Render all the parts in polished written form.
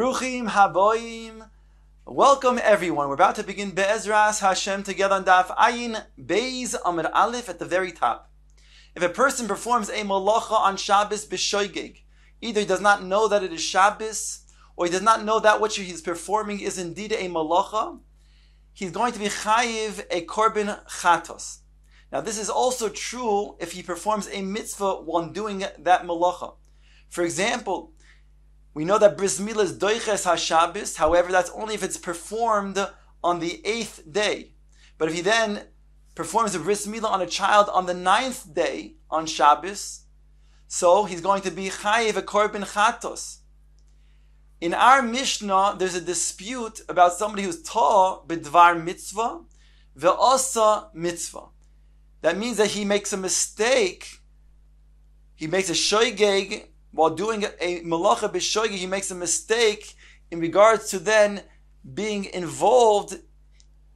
Bruchim Haboim. Welcome everyone. We're about to begin Be'ezras Hashem together on Daf Ayin Beis Amud Aleph at the very top. If a person performs a malacha on Shabbos b'shoigeg, either he does not know that it is Shabbos, or he does not know that what he's performing is indeed a malacha, he's going to be chayiv a korban chatos. Now this is also true if he performs a mitzvah while doing that malacha. For example, we know that bris milah is doiches ha-Shabbos. However, that's only if it's performed on the 8th day. But if he then performs a bris milah on a child on the 9th day on Shabbos, so he's going to be chayiv a korban chatos. In our Mishnah, there's a dispute about somebody who's ta b'dvar mitzvah ve'osa mitzvah. That means that he makes a mistake. He makes a shoigeg. While doing a malacha b'shoigeg, he makes a mistake in regards to then being involved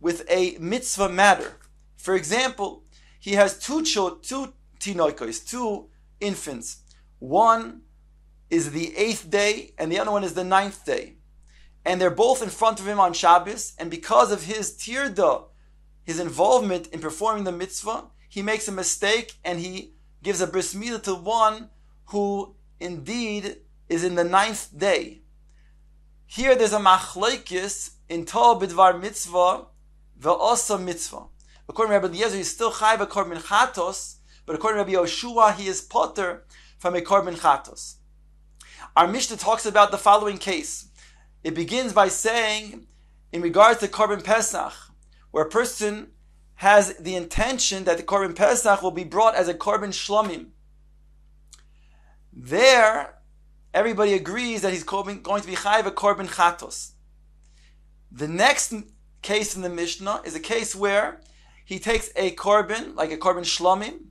with a mitzvah matter. For example, he has two tinoikos, two infants. One is the 8th day, and the other one is the 9th day. And they're both in front of him on Shabbos, and because of his tirda, his involvement in performing the mitzvah, he makes a mistake, and he gives a bris milah to one who indeed is in the 9th day. Here there's a machlokes in Tov b'dvar mitzvah ve'osa mitzvah. According to Rabbi Eliezer, he's still chayv a korban chatos, but according to Rabbi Yoshua, he is potter from a korban chatos. Our Mishnah talks about the following case. It begins by saying, in regards to korban Pesach, where a person has the intention that the korban Pesach will be brought as a korban shlomim. There, everybody agrees that he's going to be chayiv a korban chatos. The next case in the Mishnah is a case where he takes a korban, like a korban shlomim,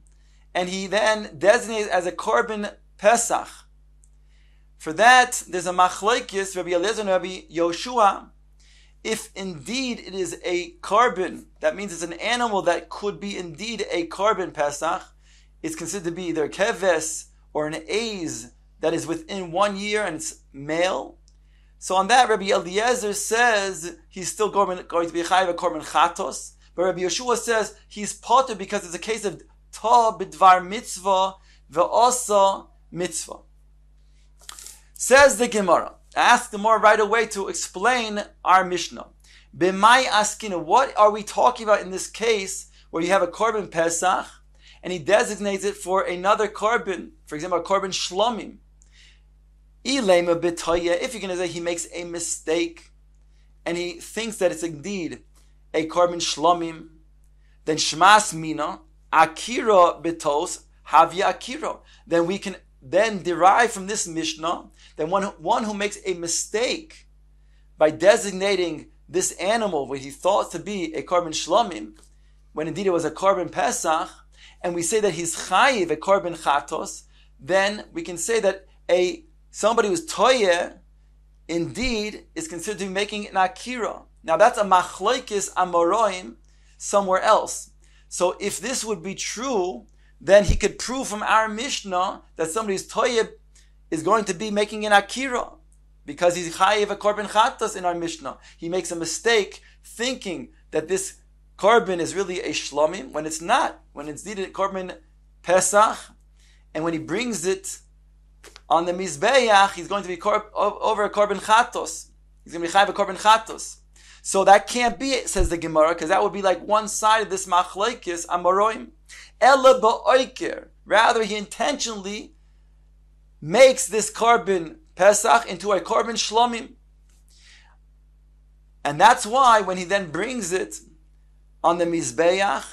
and he then designates as a korban Pesach. For that, there's a machlokes, Rabbi Eliezer and Rabbi Yoshua. If indeed it is a korban, that means it's an animal that could be indeed a korban Pesach, it's considered to be either keves or an aiz that is within 1 year and it's male. So on that, Rabbi Eliezer says he's still going to be chayiv a korban chatos, but Rabbi Yeshua says he's potter because it's a case of ta b'dvar mitzvah ve'osa mitzvah. Says the Gemara. Ask the Gemara right away to explain our Mishnah. B'mai askina, what are we talking about in this case where you have a korban Pesach and he designates it for another korban, for example, a korban shlomim? Ilema b'toya, if you're going to say he makes a mistake and he thinks that it's indeed a korban shlomim, then shmas mina akira b'tos havya akira. Then we can then derive from this Mishnah that one who makes a mistake by designating this animal what he thought to be a korban shlomim, when indeed it was a korban Pesach, and we say that he's chayiv a korban chatos, then we can say that somebody who's toyeh indeed is considered to be making an akira. Now that's a machlokes amoroim somewhere else. So if this would be true, then he could prove from our Mishnah that somebody who's toyeh is going to be making an akira, because he's chayiv a korban chatos in our Mishnah. He makes a mistake thinking that this korban is really a shlomim, when it's not, when it's needed korban Pesach, and when he brings it on the mizbeach, he's going to be over a korban chatos. He's going to be chayiv a korban chatos. So that can't be it, says the Gemara, because that would be like one side of this machlokes amoroim. Ela ba'oiker, rather he intentionally makes this korban Pesach into a korban shlomim. And that's why when he then brings it on the mizbeach,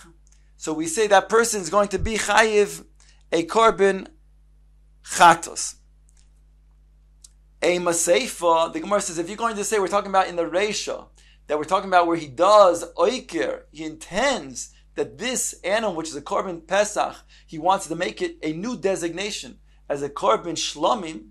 so we say that person is going to be chayiv a korban chatos. A maseifa, the Gemara says, if you're going to say, we're talking about in the Reisha, that we're talking about where he does oiker, he intends that this animal, which is a korban Pesach, he wants to make it a new designation as a korban shlomim,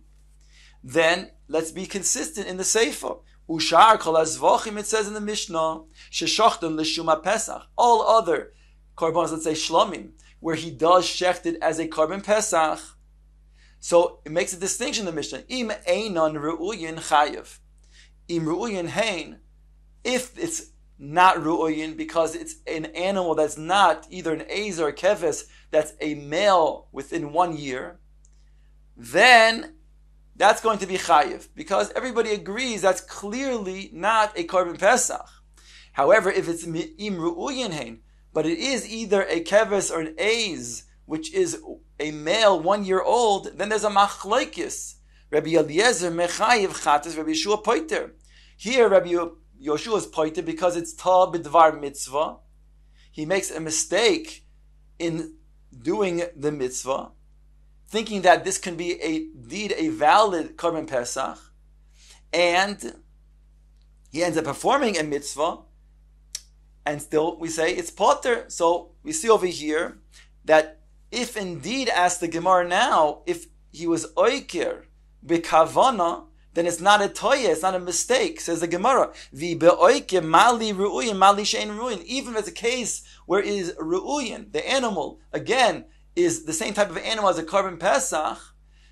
then let's be consistent in the seifa. Ushar kol hazvachim, it says in the Mishnah, sheshochten l'shuma Pesach. All other korbanos, let's say shlomim, where he does shecht it as a korban Pesach. So it makes a distinction in the Mishnah. Im einon ru'uyin chayev. im ru'uyin hein, if it's not ru'uyin because it's an animal that's not either an eiz or a keves, that's a male within 1 year, then that's going to be chayiv, because everybody agrees that's clearly not a korban pesach. However, if it's im ru'uyin hein, but it is either a keves or an eiz, which is a male 1 year old, then there's a machlokes. Rabbi Eliezer mechayiv chatas, Rabbi Yeshua poiter. Here, Rabbi Yoshua is poiter because it's ta b'dvar mitzvah. He makes a mistake in doing the mitzvah, thinking that this can be indeed a valid korban pesach, and he ends up performing a mitzvah, and still we say it's potter. So we see over here that if indeed, as the Gemara now, if he was oiker b'kavana, then it's not a toya, it's not a mistake. Says the Gemara, Vi be'oike mali ru'uyin, mali shein ru'uyin. Even if it's a case where it is ru'uyin, the animal, again, is the same type of animal as a korban pesach,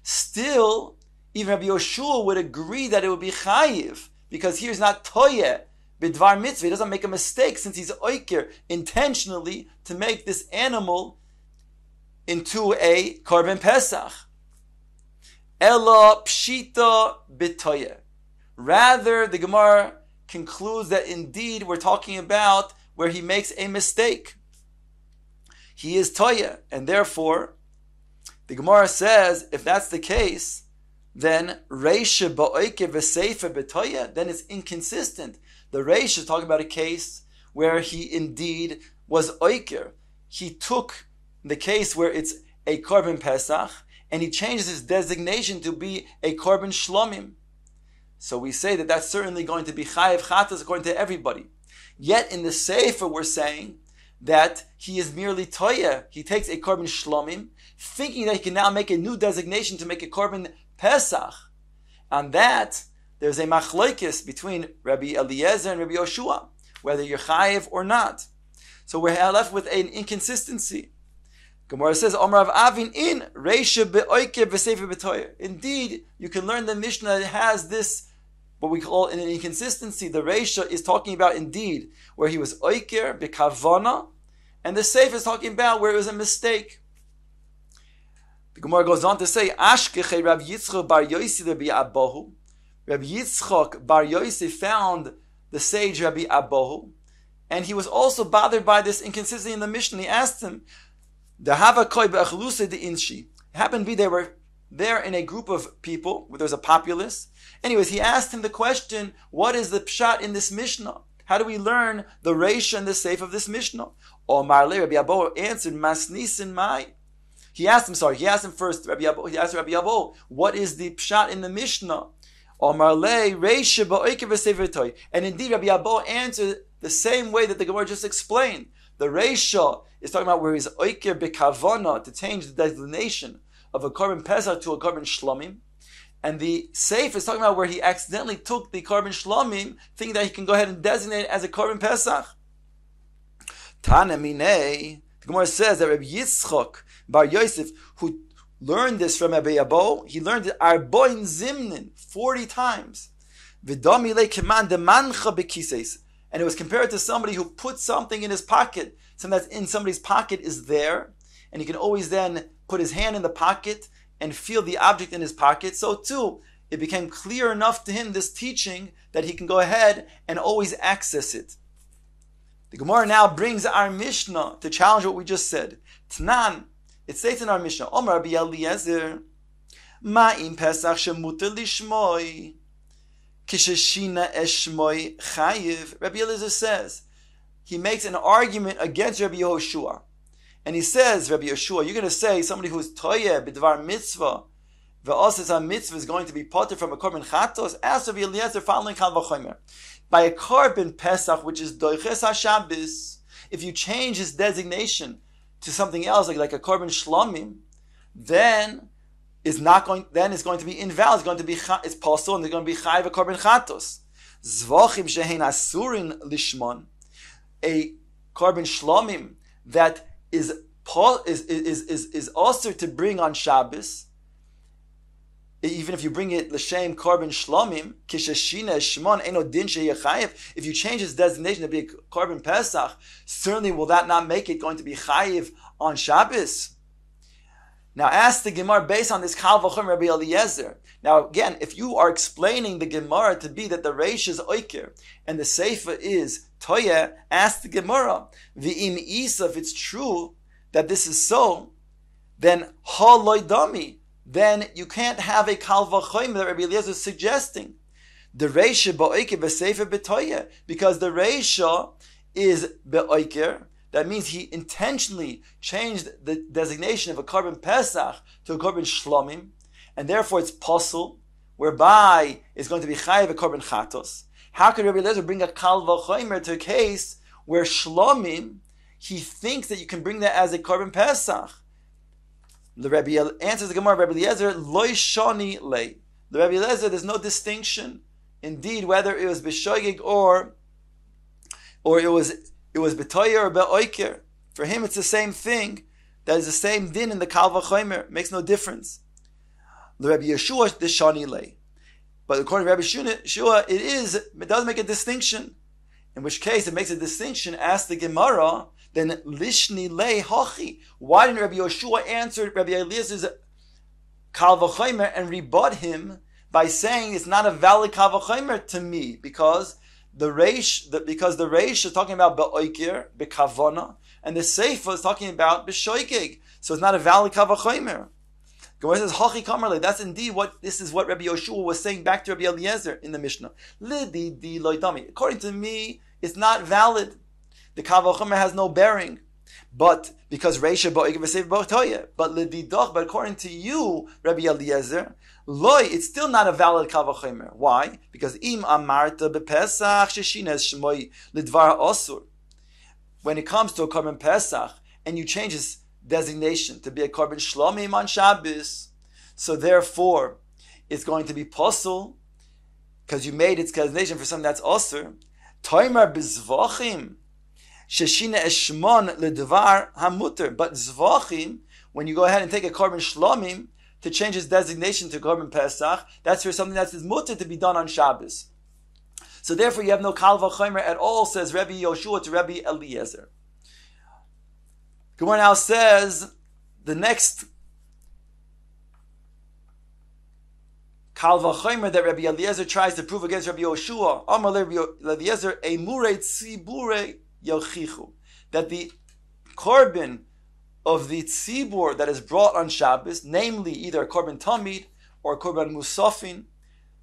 still, even Rabbi Yoshua would agree that it would be chayiv, because here's not toya, b'dvar mitzvah. He doesn't make a mistake since he's oiker intentionally to make this animal into a korban pesach. Ela pshita b'toya. Rather, the Gemara concludes that indeed we're talking about where he makes a mistake. He is toya, and therefore, the Gemara says, if that's the case, then reisha ba'oike v'seifa b'toya, then it's inconsistent. The reisha is talking about a case where he indeed was oiker. He took the case where it's a korban pesach, and he changes his designation to be a korban shlomim. So we say that that's certainly going to be chayiv chatas according to everybody. Yet in the sefer we're saying that he is merely toya. He takes a korban shlomim, thinking that he can now make a new designation to make a korban pesach. On that, there's a machlokes between Rabbi Eliezer and Rabbi Yoshua, whether you're chayiv or not. So we're left with an inconsistency. Gemara says, Omar of Avin in Reisha be'oike v'sefer b'toyer. Indeed, you can learn the Mishnah that has this, what we call an inconsistency. The Reisha is talking about indeed where he was oiker b'kavana, and the sefer is talking about where it was a mistake. The Gemara goes on to say, Ashkeche Rav Yitzchok bar Yosi Rabbi Abahu. Rabbi Yitzchok bar Yosi found the sage Rabbi Abahu, and he was also bothered by this inconsistency in the Mishnah. He asked him, it happened to be they were there in a group of people where there was a populace. Anyways, he asked him the question, what is the pshat in this Mishnah? How do we learn the reisha and the seif of this Mishnah? Omar le Rabbi Abo answered, Masnisin mai. He asked him first, he asked Rabbi Abo, what is the pshat in the Mishnah? Omar le reisha ba'oike v'sefer toy. And indeed, Rabbi Abo answered the same way that the Gemara just explained. The reisha is talking about where he's oiker b'kavana to change the designation of a korban pesach to a korban shlomim, and the seif is talking about where he accidentally took the korban shlomim, thinking that he can go ahead and designate it as a korban pesach. Tana minei, the Gemara says that Rabbi Yitzchok bar Yosef, who learned this from Rabbi Abo, he learned it arboin zimnin 40 times. V'dami le keman demancha bekises. And it was compared to somebody who put something in his pocket. Something that's in somebody's pocket is there, and he can always then put his hand in the pocket and feel the object in his pocket. So too, it became clear enough to him, this teaching, that he can go ahead and always access it. The Gemara now brings our Mishnah to challenge what we just said. Tnan, it states in our Mishnah, Omar Rabbi Eliezer, Ma'im Pesach shemuter lishmoi. Kishashina eshmoi chayiv. Rabbi Eliezer says, he makes an argument against Rabbi Yehoshua. And he says, Rabbi Yehoshua, you're going to say somebody who's toyeh b'dvar mitzvah, ve'osas mitzvah is going to be potter from a korban chatos? Ask Rabbi Eliezer following kal v'chomer. By a korban pesach, which is doiches haShabbos, if you change his designation to something else, like a korban shlomim, then it's going to be invalid. It's going to be it's possible, and they're going to be chayiv a korban chatos. Zvachim shehein asurin lishmon, a korban shlomim that is also to bring on Shabbos. even if you bring it l'shem korban shlomim, kishashina shmon eno din sheyechayev. If you change its designation to be a korban pesach, certainly will that not make it going to be chayiv on Shabbos? Now, ask the Gemara based on this Kal V'chomer Rabbi Eliezer. Now, again, if you are explaining the Gemara to be that the Reish is Oiker and the Seifa is Toyeh, ask the Gemara, V'im Isa, if it's true that this is so, then Ha Loidami, then you can't have a Kal V'chomer that Rabbi Eliezer is suggesting. The Reish Ba'oiker V'Seifa B'Toyeh, because the Reish is Ba'oiker. That means he intentionally changed the designation of a korban pesach to a korban shlomim, and therefore it's possible, whereby it's going to be chayiv a korban chatos. How could Rabbi Eliezer bring a kal v'chomer to a case where shlomim, he thinks that you can bring that as a korban pesach? The Rabbi answers the Gemara, Rabbi Eliezer, loy shani lei. The Rabbi Eliezer, there's no distinction. Indeed, whether it was b'shoigig or it was b'toyer or be'oiker. For him, it's the same thing. That is the same din in the Kal V'chomer. Makes no difference. The Rabbi Yeshua, the Shani lei. But according to Rabbi Yeshua, it does make a distinction. In which case, it makes a distinction. Ask the Gemara, then lishni lei hachi. Why didn't Rabbi Yeshua answer Rabbi Eliezer's Kal V'chomer and rebut him by saying it's not a valid Kal V'chomer to me? Because the Reish is talking about be'oikir, be'kavona, and the Seifa is talking about be'shoigig. So it's not a valid kavachomer. Gemara says, Hachi kamarle. That's indeed this is what Rabbi Yoshua was saying back to Rabbi Eliezer in the Mishnah. Lidi di loitami. According to me, it's not valid. The kavachomer has no bearing. But because Reisha be'oikir v'seifa be'toyeh. But lididach, but according to you, Rabbi Eliezer, Loi, it's still not a valid Kal V'chomer. Why? Because im amarta bepesach sheshines shmoi lidvar osur. When it comes to a korban pesach and you change its designation to be a korban shlomim on Shabbos, so therefore it's going to be possible because you made its designation for something that's osur. Toimar bezvachim sheshine eshmon lidvar hamuter. But zvachim, when you go ahead and take a korban shlomim to change his designation to Korban Pesach, that's for something that is mutter to be done on Shabbos. So therefore you have no Kal V'chomer at all, says Rabbi Yoshua to Rabbi Eliezer. Gemara now says, the next Kal V'chomer that Rabbi Eliezer tries to prove against Rabbi Yoshua, Amar Rabbi Eliezer, Emurei Tzibure Yochichu, that the Korban of the tzibur that is brought on Shabbos, namely either a korban tamid or a korban musafin,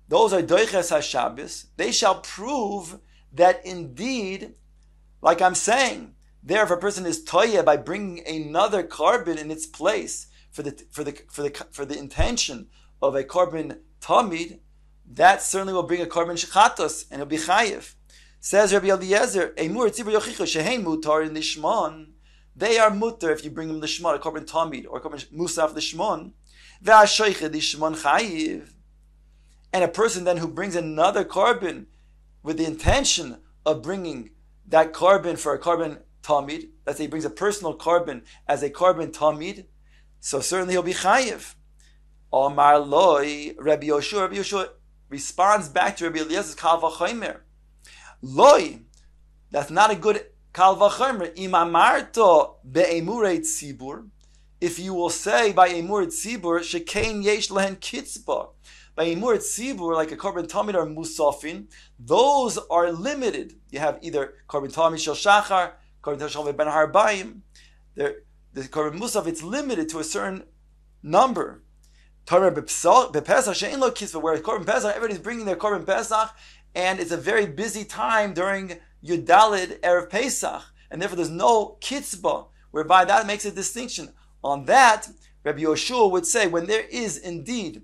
those are doiches ha-Shabbos. They shall prove that indeed, like I'm saying, there if a person is toyeh by bringing another korban in its place for the intention of a korban tamid, that certainly will bring a korban shechatos and it'll be chayiv. Says Rabbi Eliezer, Emur tzibur yochichu shehein mutar in lishmon. They are mutter if you bring them lishmon, a korban tamid or a korban musaf lishmon. Ve'ashoiched lishmon chayiv. And a person then who brings another korban with the intention of bringing that korban for a korban tamid, let's say he brings a personal korban as a korban tamid, so certainly he'll be chayiv. Omar loy, Rabbi Yoshua responds back to Rabbi Eliezer's Kal V'chomer. Loy, that's not a good Kal V'chomer. Im amarto be'emurei tzibur, if you will say by emurei tzibur, shekein yesh lehen kitzba. By emurei tzibur, like a korban tamid or musafin, those are limited. You have either korban tamid shel shachar, korban tamid shel ben harbayim. The korban musaf, it's limited to a certain number. Torah bepesach she'en lo kitzba, whereas korban pesach, everybody's bringing their korban pesach, and it's a very busy time during Yudalid Erev Pesach, and therefore there's no kitzba, whereby that makes a distinction. On that, Rabbi Yoshua would say, when there is indeed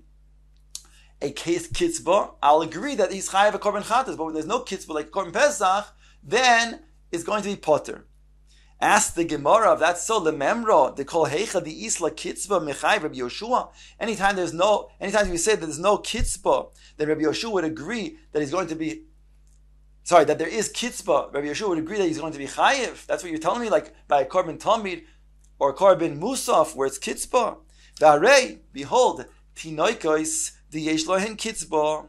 a case kitzba, I'll agree that he's chayav a korban chatas, but when there's no kitzba like korban Pesach, then it's going to be potter. Ask the Gemara, if that's so, lememro, the kol heicha the isla kitzba mechayiv Rabbi Yoshua. Anytime we say that there's no kitzba, then Rabbi Yoshua would agree that he's going to be, that there is kitzba. Rabbi Yoshua would agree that he's going to be chayiv. That's what you're telling me, like by a korban tamid or a korban musaf, where it's kitzba. V'arei, behold, tinoikos the yesh lohen kitzba,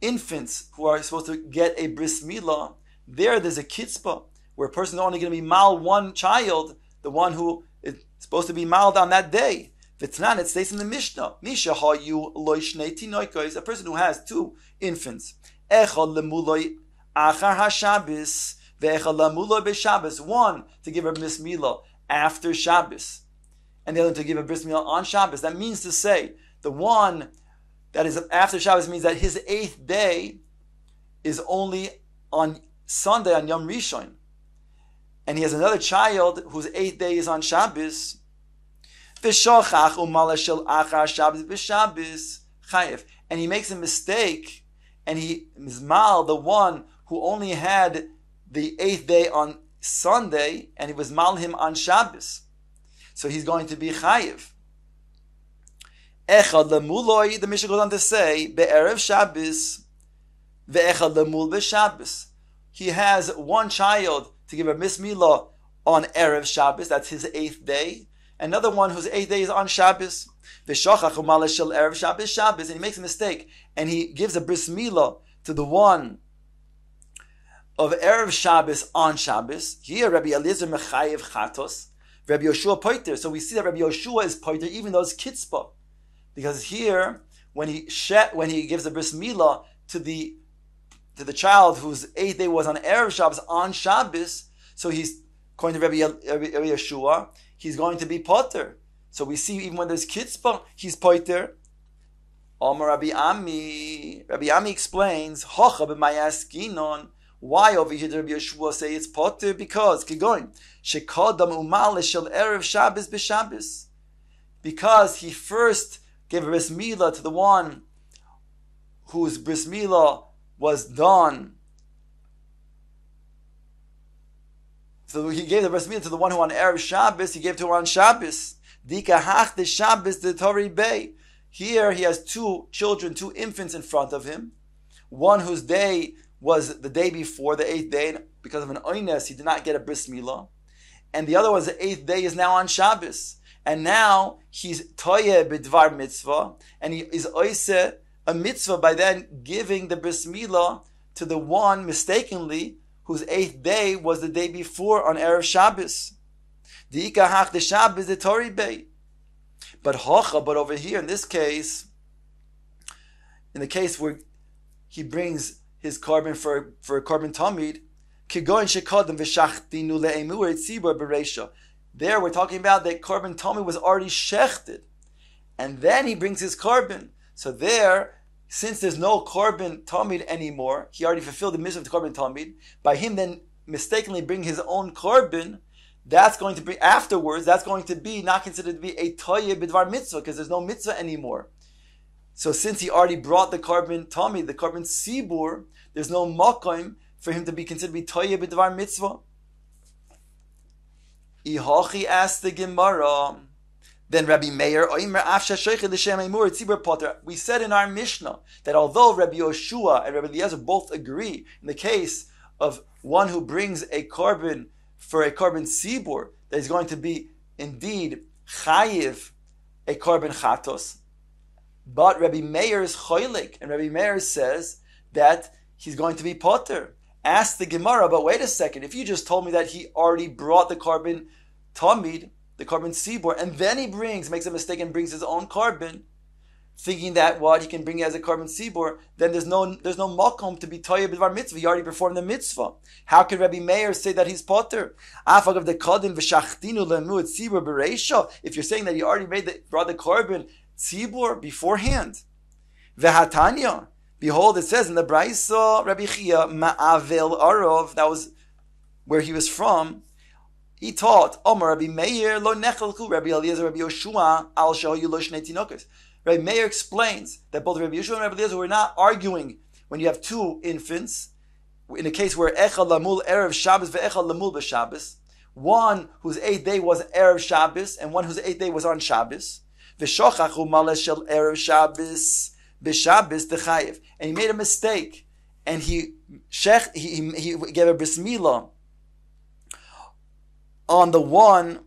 infants who are supposed to get a bris milah, there's a kitzba, where a person is only going to be mal one child, the one who is supposed to be maled on that day. V'tnan, it states in the Mishnah, Misha ha'yu loy shnei tinoikos, a person who has two infants, echad lemuloi achar haShabbos, ve'echad lemuloi beShabbos, one to give a bris milah after Shabbos, and the other to give a bris milah on Shabbos. That means to say, the one that is after Shabbos means that his 8th day is only on Sunday, on Yom Rishon. And he has another child whose 8th day is on Shabbos. And he makes a mistake, and he mismal the one who only had the 8th day on Sunday, and he was mal him on Shabbos. So he's going to be chayiv. Echad lemuloi, the Mishnah goes on to say, be'erev Shabbos, ve'echad lemul beShabbos. He has one child to give a bris milah on erev Shabbos, that's his 8th day. Another one whose 8th day is on Shabbos. V'shachach u'maleh shel erev Shabbos Shabbos, and he makes a mistake, and he gives a bris milah to the one of erev Shabbos on Shabbos. Here, Rabbi Eliezer mechayev chatos, Rabbi Yoshua poiter. So we see that Rabbi Yoshua is poiter, even though it's kitzpah. Because here, when he gives the bris milah to the child whose 8th day was on erev Shabbos on Shabbos, so he's according to Rabbi Yeshua, he's going to be potter. So we see even when there's kitzpah, he's potter. Omar Rabbi Ami explains, Hocha b'mayaskinon. Why over here did Rabbi Yeshua say it's potter? Because kigoin shekodam umal shel erev Shabbos b'Shabbos. Because he first gave a bris milah to the one whose bris milah was done. So he gave the bris milah to the one who on erev Shabbos, he gave to her on Shabbos. Dika hach de Shabbos de Tori Bey. Here he has two children, two infants in front of him. One whose day was the day before, the 8th day, and because of an oines, he did not get a bris milah. And the other was the 8th day is now on Shabbos. And now he's toye b'dvar mitzvah, and he is oise a mitzvah by then giving the bris milah to the one mistakenly whose 8th day was the day before on erev Shabbos. Diika hach de Shabbos de Tori Bey. But over here in this case, in the case where he brings his korban for a korban tamid, kigoin shekodem v'shachtinu le'emur etzibur bereisha. There we're talking about that korban tamid was already shechted, and then he brings his korban. So there, since there's no korban tamid anymore, he already fulfilled the mitzvah of the korban tamid. By him then mistakenly bring his own korban, that's going to be afterwards. That's going to be not considered to be a toye b'dvar mitzvah because there's no mitzvah anymore. So since he already brought the korban tamid, the korban sibur, there's no makom for him to be considered to be toye b'dvar mitzvah. Ihachi asked the Gemara. Then Rabbi Meir, we said in our Mishnah that although Rabbi Yoshua and Rabbi Eliezer both agree in the case of one who brings a korban for a korban sibur, that is going to be indeed chayiv a korban chatos, but Rabbi Meir is choilik, and Rabbi Meir says that he's going to be potter. Ask the Gemara, but wait a second, if you just told me that he already brought the korban tamid, the korban sibur, and then he makes a mistake and brings his own korban, thinking that what he can bring as a korban sibur, then there's no makom to be toye b'dvar mitzvah. He already performed the mitzvah. How can Rabbi Meir say that he's potter? Afag of the kodin v'shachtinu lemud sibur bereisha. If you're saying that he already brought the korban sibur beforehand, v'hatanya. Behold, it says in the Braisa, Rabbi Chia ma'avel arov. That was where he was from. He taught, Omar Rabbi Meir lo nechalku Rabbi Eliezer Rabbi Yoshua al shahoyu lo shnei tinokos. Rabbi Meir explains that both Rabbi Yoshua and Rabbi Eliezer were not arguing when you have two infants, in a case where echad lamul erev Shabbos ve'echad lamul b'Shabbos, one whose 8th day was erev Shabbos and one whose 8th day was on Shabbos. V'shochachu maleh shel erev Shabbos b'Shabbos dechayev, and he made a mistake, and he gave a bris milah on the one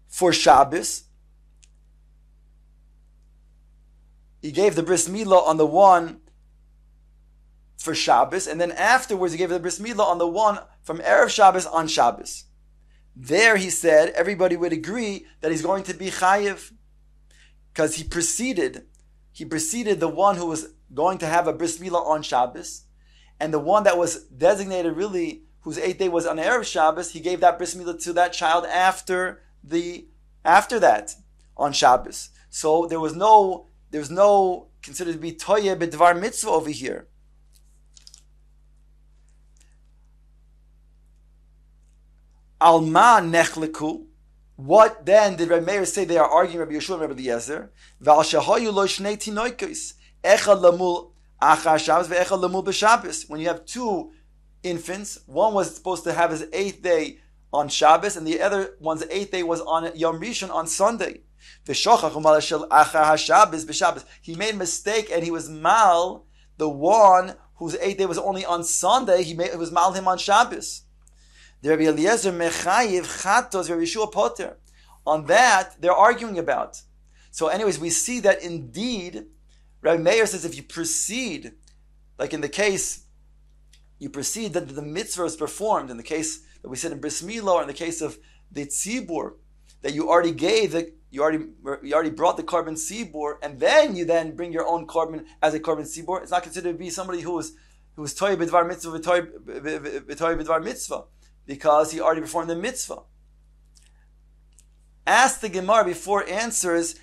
for Shabbos, he gave the bris milah on the one for Shabbos, and then afterwards he gave the bris milah on the one from Erev Shabbos on Shabbos. There he said everybody would agree that he's going to be chayiv because he preceded the one who was going to have a bris milah on Shabbos, and the one that was designated really whose 8th day was on Erev Shabbos, he gave that bris milah to that child after that on Shabbos. So there was no considered to be toyeh b'dvar mitzvah over here. Alma nechleku. What then did Rabbi Meir say they are arguing Rabbi Yeshua and Rabbi Eliezer? V'al shehayu lo shnei tinoikos, echad lamul achar Shabbos ve'echad lamul b'Shabbos. When you have two infants, one was supposed to have his 8th day on Shabbos, and the other one's 8th day was on Yom Rishon on Sunday. He made a mistake and he was mal the one whose 8th day was only on Sunday. He was mal him on Shabbos. The Rabbi Eliezer mechayiv chatos Rabbi Yeshua poter. On that they're arguing about. So, anyways, we see that indeed Rabbi Meir says if you proceed, like in the case, you proceed that the mitzvah is performed. In the case that we said in Bris Milah, or in the case of the tzibur, that you already brought the korban tzibur, and then you bring your own korban as a korban tzibur. It's not considered to be somebody who is toy b'dvar mitzvah v'toy b'dvar mitzvah, because he already performed the mitzvah. Ask the Gemara before answers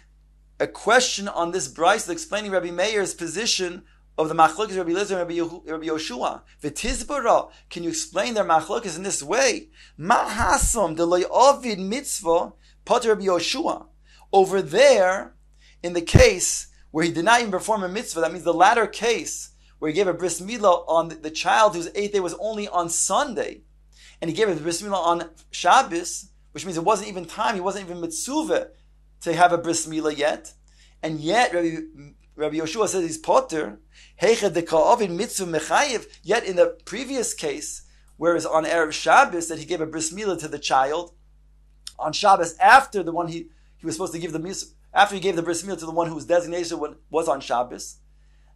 a question on this brayso explaining Rabbi Meir's position of the machlokes Rabbi Eliezer and Rabbi Yoshua. V'tizbara, can you explain their machlokes in this way? Ma hasam deloy ovid mitzvah poter Rabbi Yoshua. Over there, in the case where he did not even perform a mitzvah, that means the latter case where he gave a bris milah on the child whose 8th day was only on Sunday, and he gave a bris milah on Shabbos, which means it wasn't even time, he wasn't even mitzvah to have a bris milah yet, and yet Rabbi Yoshua says he's poter. Yet in the previous case, where it's on Erev Shabbos that he gave a bris milah to the child on Shabbos after the one he was supposed to give after he gave the bris milah to the one whose designation was on Shabbos,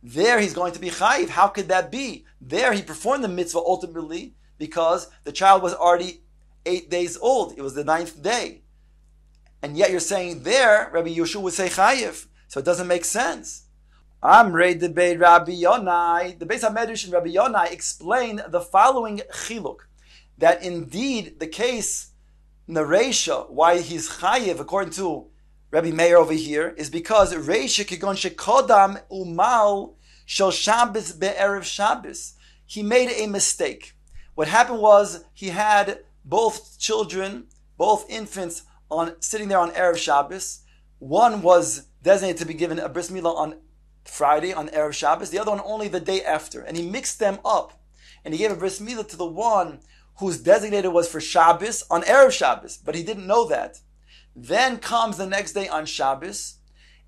there he's going to be chayiv. How could that be? There he performed the mitzvah ultimately because the child was already 8 days old. It was the 9th day. And yet you're saying there, Rabbi Yeshua would say chayiv. So it doesn't make sense. Amrei debei Rabbi Yonai. The Beis HaMedrash and Rabbi Yonai explain the following chiluk, that indeed the case, the Reisha, why he's chayiv according to Rabbi Meir over here, is because Reisha kigon shekodam umal shel Shabbos be'erev Shabbos. He made a mistake. What happened was he had both children, both infants, sitting there on Erev Shabbos. One was designated to be given a bris milah on Friday, on Erev Shabbos, the other one only the day after. And he mixed them up. And he gave a bris milah to the one whose designated was for Shabbos on Erev Shabbos, but he didn't know that. Then comes the next day on Shabbos,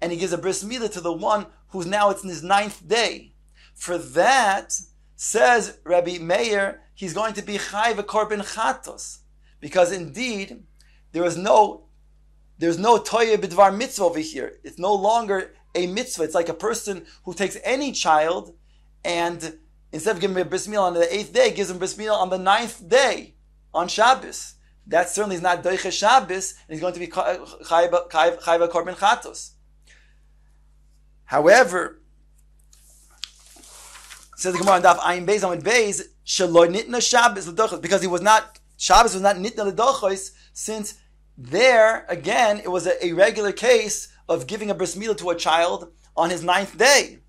and he gives a bris milah to the one who's now it's in his 9th day. For that, says Rabbi Meir, he's going to be chayv korban chatos, because indeed there's no toyeh b'dvar mitzvah over here. It's no longer a mitzvah. It's like a person who takes any child and instead of giving him a bris milah on the 8th day, gives him bris milah on the 9th day on Shabbos. That certainly is not doiche Shabbos, and he's going to be chayv korban chatos. However, says the Gemara on Daf Ayin Beis Amud Beis, shelo nitna Shabbos l'dochos, because Shabbos was not nitna l'dochos, since there again it was a regular case of giving a bris milah to a child on his 9th day.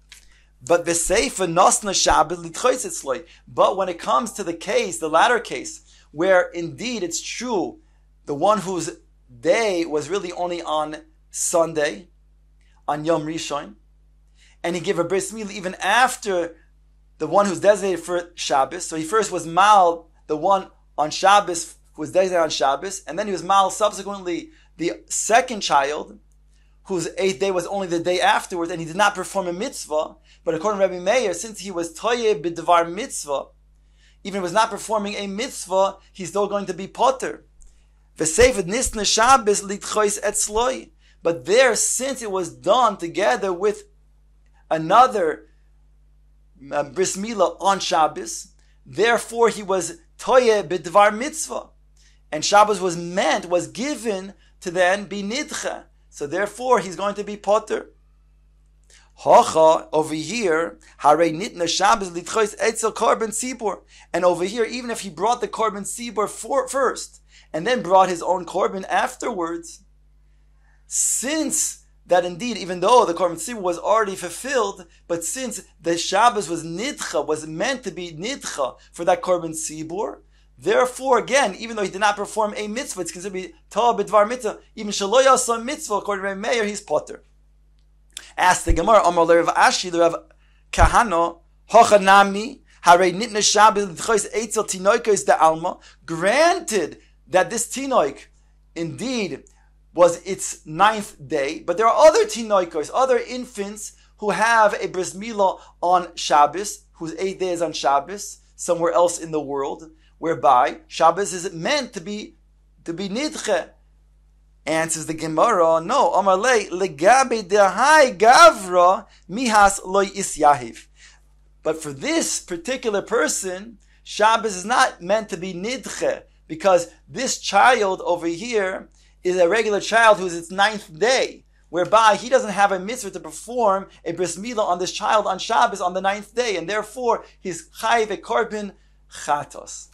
But v'seifa nosna Shabbos l'tchois etzloi. But when it comes to the case, the latter case, where indeed it's true, the one whose day was really only on Sunday, on Yom Rishon, and he gave a bris milah even after the one who's designated for Shabbos. So he first was mal the one on Shabbos who was designated on Shabbos, and then he was mal subsequently the second child whose 8th day was only the day afterwards, and he did not perform a mitzvah. But according to Rabbi Meir, since he was toyeh b'dvar mitzvah, even if he was not performing a mitzvah, he's still going to be poter. V'seifet nisna Shabbos litchois etzloi. But there, since it was done together with another bris milah on Shabbos. Therefore, he was toye b'dvar mitzvah, and Shabbos was given to then be nidcha. So therefore, he's going to be potter. Hacha, over here, Harei Nitna Shabbos Litchois Etzel Korban Tzibur. And over here, even if he brought the Korban Tzibur first, and then brought his own Korban afterwards, since that indeed, even though the Korban Tzibur was already fulfilled, but since the Shabbos was Nidcha, was meant to be Nidcha for that Korban Tzibur, therefore, again, even though he did not perform a mitzvah, it's considered to be Ta'ah B'dvar Mitzvah, even Shelo Yasa Mitzvah, according to Reb Meir, he's potter. Ask the Gemara, Amar Rav Ashi, the Rav Kahano, Hochanami, Harei Nitna Shabbos L'Tchois Eitzel Tinoikos de Alma. Granted that this Tinoik indeed was its 9th day, but there are other Tinoikos, other infants who have a bris milah on Shabbos, whose 8th day is on Shabbos, somewhere else in the world, whereby Shabbos is meant to be nidche. Answers the Gemara, no, Amalei legabe dehai gavra mihas loy isyahiv. But for this particular person, Shabbos is not meant to be nidche, because this child over here is a regular child who is its 9th day, whereby he doesn't have a mitzvah to perform a bris milah on this child on Shabbos on the 9th day, and therefore he's chayiv a korban chatos.